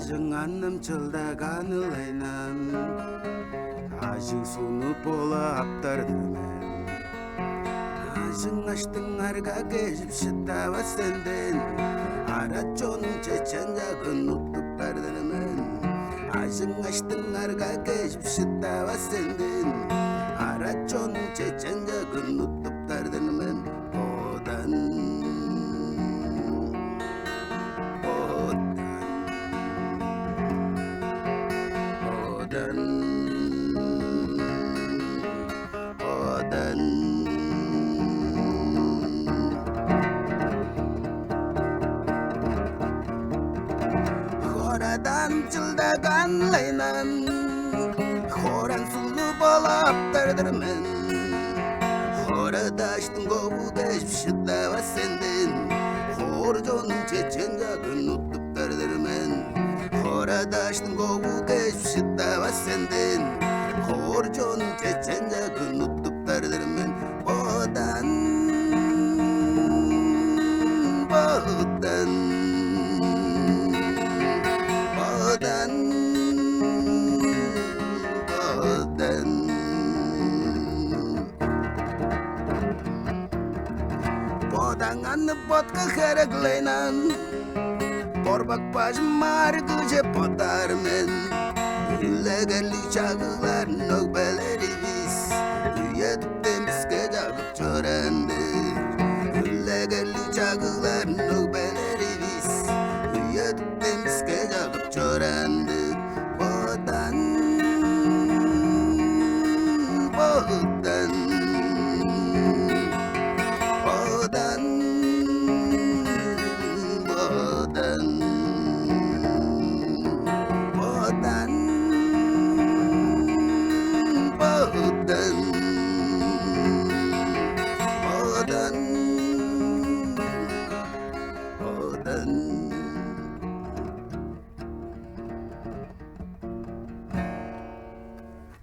ажыңанным жылдағаны лайнан ажың суны бола аптардырмен ажың аштың арға кежіп шыттава сенден ара чоның чечен жағын ұттып бардырмен ажың аштың арға кежіп шыттава сенден ара чоның чечен жағын ұттып бардырмен одан Horadan жылдаған лайнан хоран сулу болып тардырмын хорада аштың көбі кешіп шыдава сенден хор жонын чечен жағын ұттып тардырмын хорада аштың көбі кешіп шыдава сенден хор жонын чечен жағын ұттып тардырмын бодан Поданганны ботка хереглейнан Борбак бажым маргы же потармен Үллегелі чағылар нөкбелері біз Үйетіп деміске жағып чөренді Үллегелі чағылар